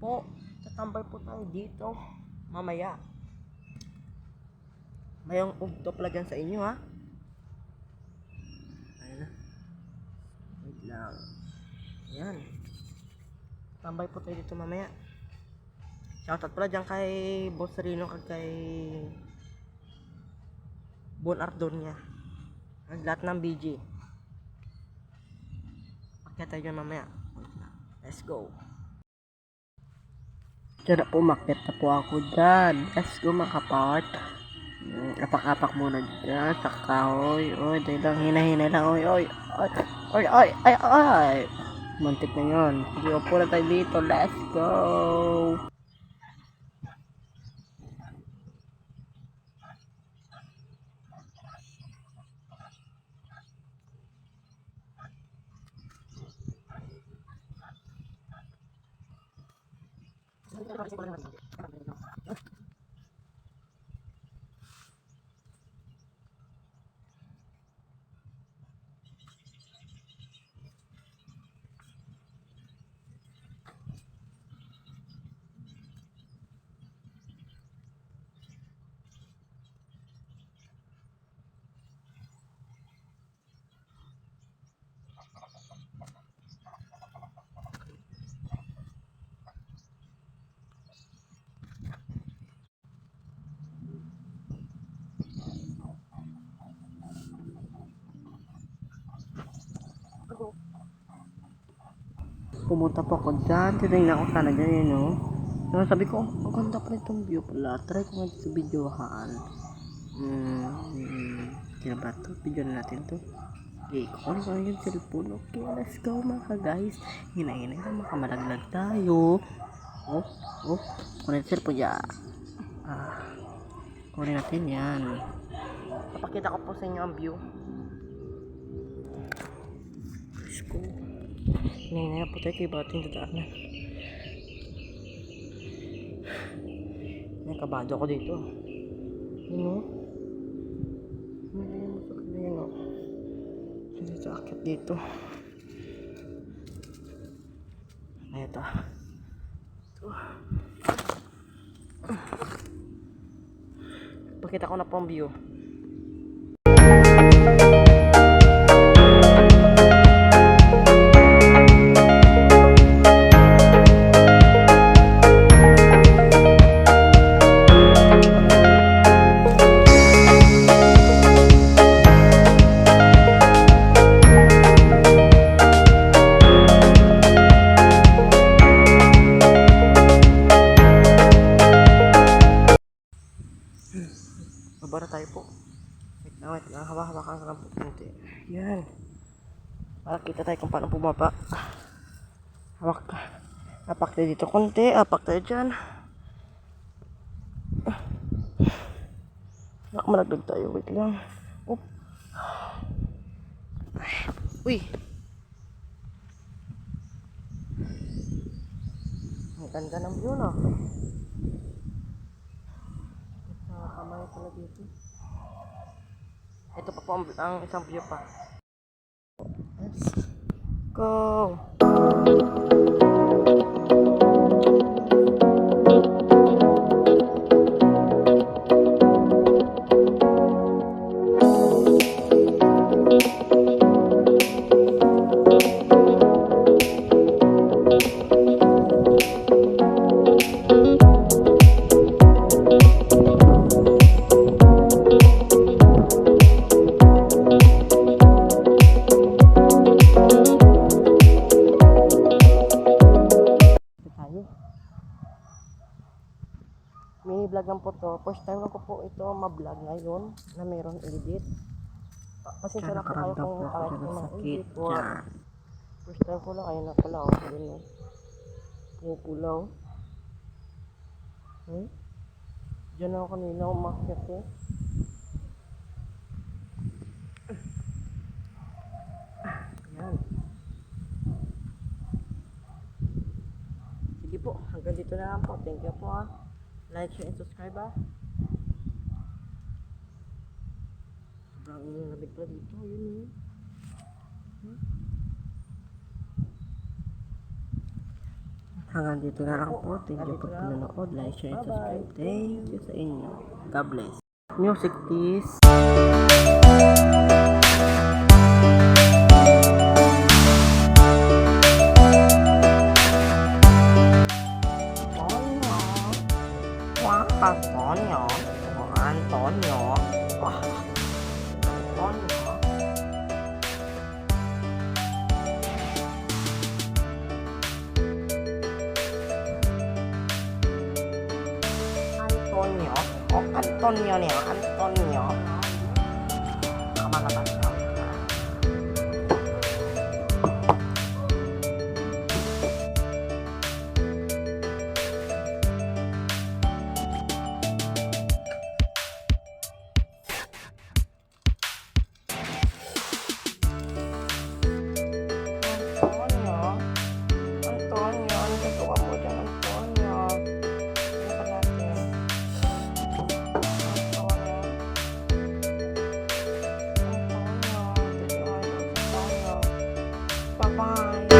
po. Tatambay po tayo dito. Mamaya. Mayroong ugtop lang dyan sa inyo ha. Ayan na. Wait lang. Ayan. Tambay po tayo dito mamaya. Shoutout pala dyan kay Boss Rino kag kay Bon Ardonia. Ang lahat ng BG. Pakyat tayo dyan mamaya. Let's go. Diyan na po, umakyat na po ako dyan. Let's go mga kapart. Apak-apak muna dyan sa kahoy. Oy, dahil lang hina-hina lang. Oy, oy, oy, oy, oy, ay, ay. Mantik na yun. Sige, upo na tayo dito. Let's go. Pumunta po ako dyan. Tinignan ko sana dyan yun, no? So, sabi ko, ang ganda pa itong view pala. Try ko nga sa videohan. Kaya ba ito? Video na natin to. Okay, kung ano yung cellphone. Okay, let's go mga guys. Hinahinay na makamalaglag tayo. Oh, oh. Kunin yung cellphone dyan. Kunin natin yan. Papakita ko po sa inyo ang view. Let's go. Hinahinay na po tayo kay bating dadaanan. Nakabado ako dito. Yun o. Yun o. Dito akit dito. Ayan ito. Pakita ko na po ang view. Babara tayo po. Wait lang. Hawa-hawakan ka lang po kunti. Yan. Para kita tayo kung paano bumaba. Hawak ka. Apak tayo dito kunti. Apak tayo dyan. Malagdag tayo. Wait lang. Oop. Uy. Ang ganda ng view no. Kamay pala dito. Ito pa po ang isang view pa. Let's go! Mini vlog lang po to. First time ko po ito ma-vlog ngayon na mayroon edit. Pasensya na po kayo kung kahit mga edit or first time ko lang. Ayun na pala ako. Ayun na. Pupulaw. Diyan ako kanina umakyat eh. Ayan. Sige po. Hanggang dito na lang po. Thank you po ha. Like, share, and subscribe ah. Sobrang lamig pala dito. Yun Hanggang dito na lang po. Thank you for panonood. Like, share, and subscribe. Thank you sa inyo. God bless. Music please. Antonio, Antonio, Antonio, Antonio nih, Antonio, kemana Pak? Antonio, ini tuh kamu jangan Antonio. Bye bye.